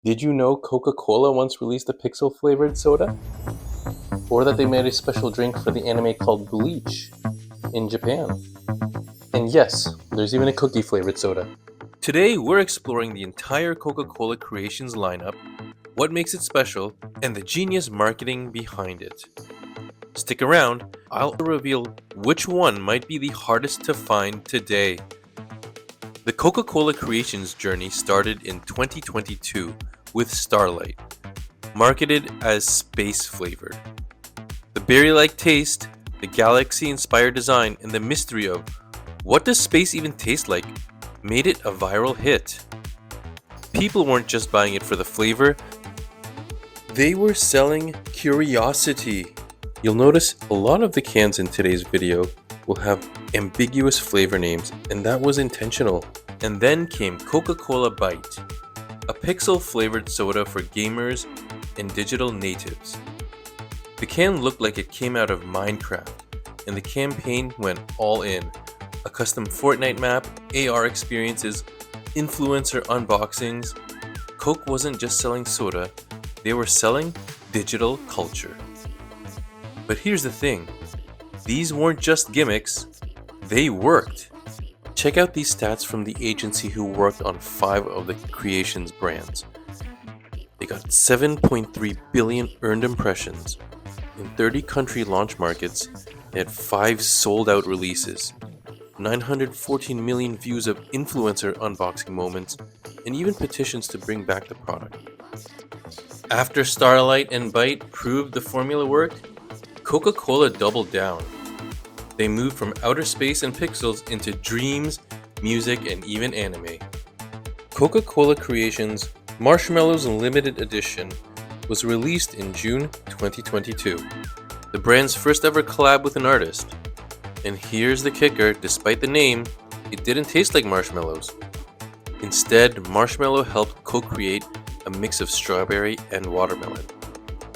Did you know Coca-Cola once released a pixel-flavored soda? Or that they made a special drink for the anime called Bleach in Japan? And yes, there's even a cookie-flavored soda. Today, we're exploring the entire Coca-Cola Creations lineup, what makes it special, and the genius marketing behind it. Stick around, I'll reveal which one might be the hardest to find today. The Coca-Cola Creations journey started in 2022 with Starlight, marketed as space flavored. The berry-like taste, the galaxy-inspired design, and the mystery of what does space even taste like made it a viral hit. People weren't just buying it for the flavor, they were selling curiosity. You'll notice a lot of the cans in today's video will have ambiguous flavor names, and that was intentional. And then came Coca-Cola Byte, a pixel-flavored soda for gamers and digital natives. The can looked like it came out of Minecraft, and the campaign went all in. A custom Fortnite map, AR experiences, influencer unboxings. Coke wasn't just selling soda, they were selling digital culture. But here's the thing, these weren't just gimmicks, they worked. Check out these stats from the agency who worked on 5 of the Creations brands. They got 7.3 billion earned impressions. In 30 country launch markets, they had 5 sold-out releases, 914 million views of influencer unboxing moments, and even petitions to bring back the product. After Starlight and Byte proved the formula worked, Coca-Cola doubled down. They moved from outer space and pixels into dreams, music, and even anime. Coca-Cola Creations Marshmallow's limited edition was released in June 2022, the brand's first ever collab with an artist. And here's the kicker, despite the name, it didn't taste like marshmallows. Instead, marshmallow helped co-create a mix of strawberry and watermelon.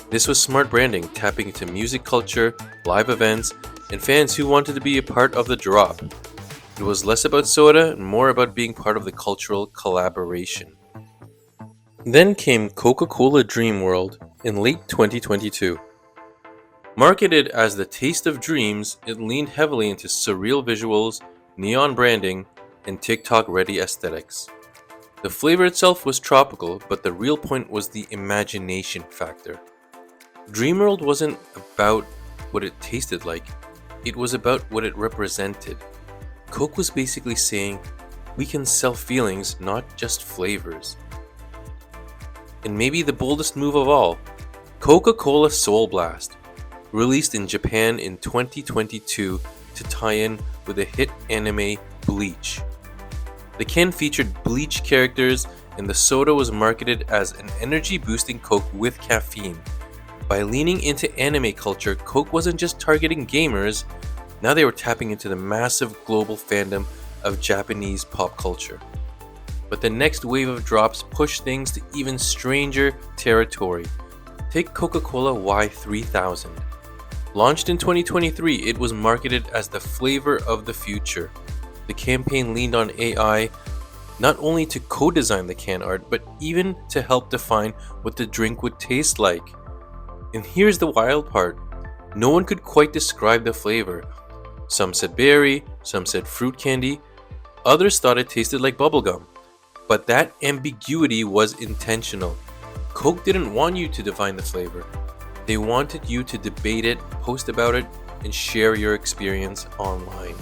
This was smart branding, tapping into music culture, live events, and fans who wanted to be a part of the drop. It was less about soda and more about being part of the cultural collaboration. Then came Coca-Cola Dreamworld in late 2022. Marketed as the taste of dreams, it leaned heavily into surreal visuals, neon branding, and TikTok-ready aesthetics. The flavor itself was tropical, but the real point was the imagination factor. Dreamworld wasn't about what it tasted like, it was about what it represented. Coke was basically saying, we can sell feelings, not just flavors. And maybe the boldest move of all, Coca-Cola Soul Blast, released in Japan in 2022 to tie in with the hit anime Bleach. The can featured Bleach characters, and the soda was marketed as an energy-boosting Coke with caffeine. By leaning into anime culture, Coke wasn't just targeting gamers, now they were tapping into the massive global fandom of Japanese pop culture. But the next wave of drops pushed things to even stranger territory. Take Coca-Cola Y3000. Launched in 2023, it was marketed as the flavor of the future. The campaign leaned on AI, not only to co-design the can art, but even to help define what the drink would taste like. And here's the wild part, no one could quite describe the flavor. Some said berry, some said fruit candy, others thought it tasted like bubblegum. But that ambiguity was intentional. Coke didn't want you to define the flavor. They wanted you to debate it, post about it, and share your experience online.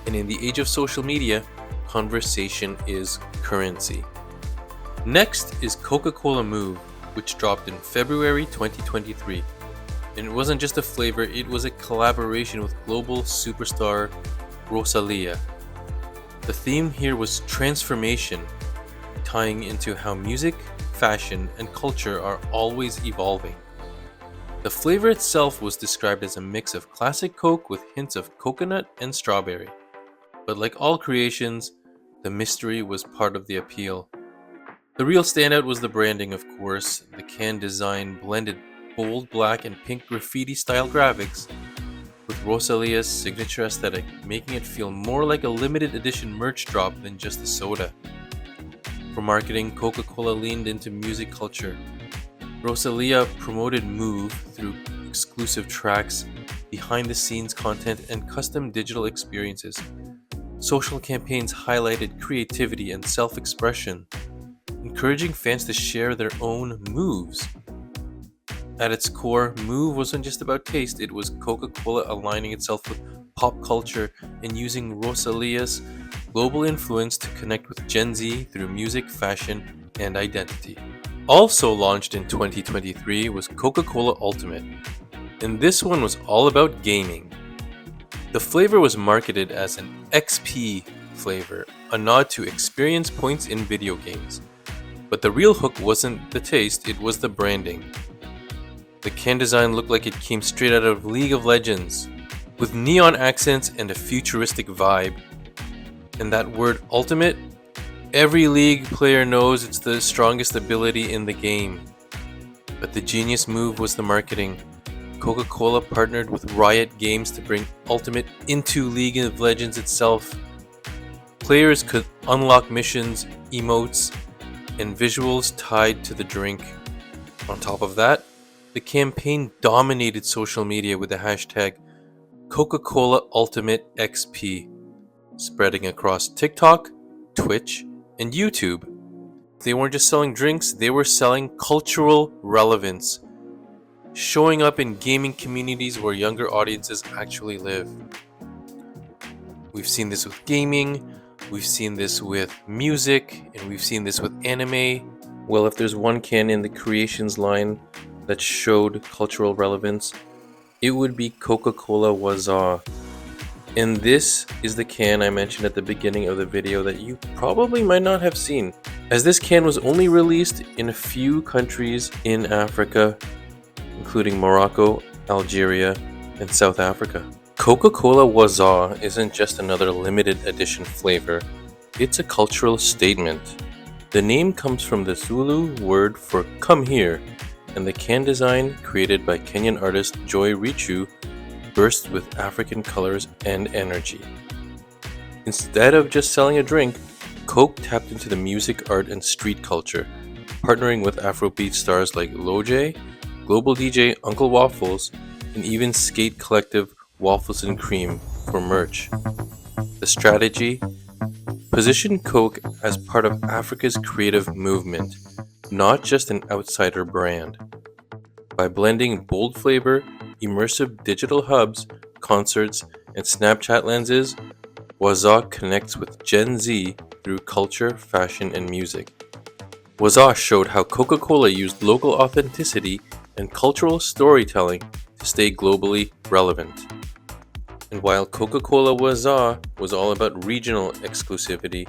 And in the age of social media, conversation is currency. Next is Coca-Cola Move, which dropped in February 2023. And it wasn't just a flavor, it was a collaboration with global superstar Wozzaah. The theme here was transformation, tying into how music, fashion, and culture are always evolving. The flavor itself was described as a mix of classic Coke with hints of coconut and strawberry. But like all creations, the mystery was part of the appeal. The real standout was the branding, of course. The can design blended bold black and pink graffiti-style graphics with Wozzaah's signature aesthetic, making it feel more like a limited edition merch drop than just a soda. For marketing, Coca-Cola leaned into music culture. Rosalia promoted Move through exclusive tracks, behind-the-scenes content, and custom digital experiences. Social campaigns highlighted creativity and self-expression, encouraging fans to share their own moves. At its core, Move wasn't just about taste, it was Coca-Cola aligning itself with pop culture and using Rosalia's global influence to connect with Gen Z through music, fashion, and identity. Also launched in 2023 was Coca-Cola Ultimate, and this one was all about gaming. The flavor was marketed as an XP flavor, a nod to experience points in video games. But the real hook wasn't the taste, it was the branding. The can design looked like it came straight out of League of Legends, with neon accents and a futuristic vibe. And that word ultimate, every League player knows it's the strongest ability in the game. But the genius move was the marketing. Coca-Cola partnered with Riot Games to bring Ultimate into League of Legends itself. Players could unlock missions, emotes, and visuals tied to the drink. On top of that, the campaign dominated social media with the hashtag Coca-Cola Ultimate XP, spreading across TikTok, Twitch, and YouTube. They weren't just selling drinks, they were selling cultural relevance, showing up in gaming communities where younger audiences actually live. We've seen this with gaming, we've seen this with music, and we've seen this with anime. Well, if there's one can in the Creations line that showed cultural relevance, it would be Coca-Cola Wozzaah. And this is the can I mentioned at the beginning of the video that you probably might not have seen, as this can was only released in a few countries in Africa, including Morocco, Algeria, and South Africa. Coca-Cola Wozzaah isn't just another limited edition flavor, it's a cultural statement. The name comes from the Zulu word for come here, and the can design, created by Kenyan artist Joy Richu, bursts with African colors and energy. Instead of just selling a drink, Coke tapped into the music, art, and street culture, partnering with Afrobeat stars like Loj, Global DJ Uncle Waffles, and even skate collective Waffles and Cream for merch. The strategy? Position Coke as part of Africa's creative movement, not just an outsider brand. By blending bold flavor, immersive digital hubs, concerts, and Snapchat lenses, Wozzaah connects with Gen Z through culture, fashion, and music. Wozzaah showed how Coca-Cola used local authenticity and cultural storytelling to stay globally relevant. And while Coca-Cola Wozzaah was all about regional exclusivity,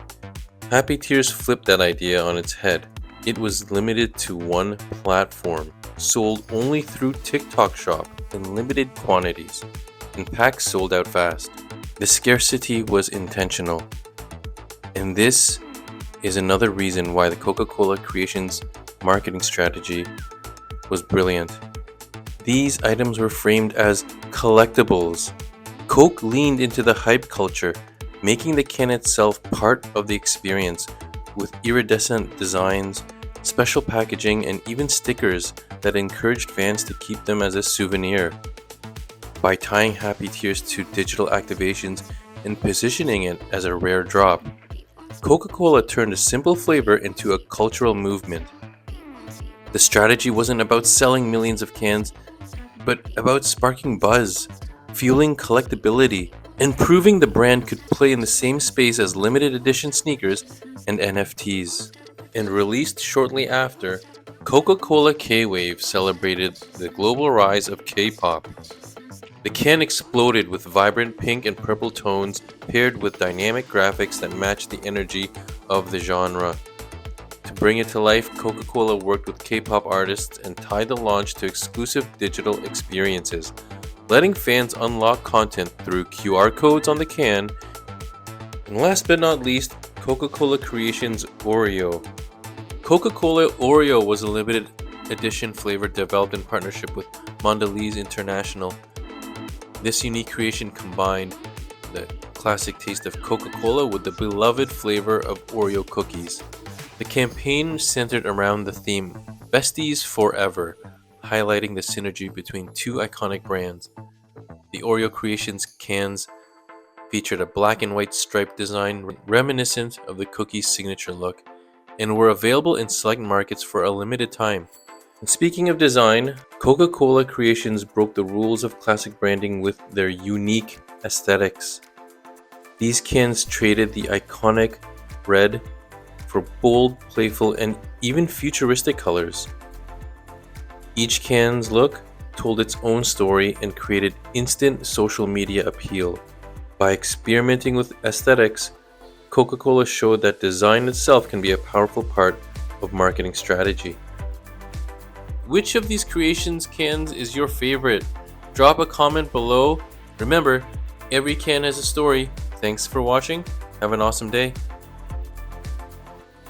Happy Tears flipped that idea on its head. It was limited to one platform, sold only through TikTok Shop in limited quantities, and packs sold out fast. The scarcity was intentional. And this is another reason why the Coca-Cola Creations marketing strategy was brilliant. These items were framed as collectibles. Coke leaned into the hype culture, making the can itself part of the experience, with iridescent designs, special packaging, and even stickers that encouraged fans to keep them as a souvenir. By tying Happy Tears to digital activations and positioning it as a rare drop, Coca-Cola turned a simple flavor into a cultural movement. The strategy wasn't about selling millions of cans, but about sparking buzz, fueling collectability, and proving the brand could play in the same space as limited edition sneakers and NFTs. And released shortly after, Coca-Cola K-Wave celebrated the global rise of K-pop. The can exploded with vibrant pink and purple tones paired with dynamic graphics that matched the energy of the genre. To bring it to life, Coca-Cola worked with K-pop artists and tied the launch to exclusive digital experiences, letting fans unlock content through QR codes on the can. And last but not least, Coca-Cola Creations Oreo. Coca-Cola Oreo was a limited edition flavor developed in partnership with Mondelez International. This unique creation combined the classic taste of Coca-Cola with the beloved flavor of Oreo cookies. The campaign centered around the theme Besties Forever, highlighting the synergy between two iconic brands. The Oreo Creations cans featured a black and white striped design reminiscent of the cookie's signature look, and were available in select markets for a limited time. And speaking of design, Coca-Cola Creations broke the rules of classic branding with their unique aesthetics. These cans traded the iconic red for bold, playful, and even futuristic colors. Each can's look told its own story and created instant social media appeal. By experimenting with aesthetics, Coca-Cola showed that design itself can be a powerful part of marketing strategy. Which of these creations cans is your favorite? Drop a comment below. Remember, every can has a story. Thanks for watching. Have an awesome day.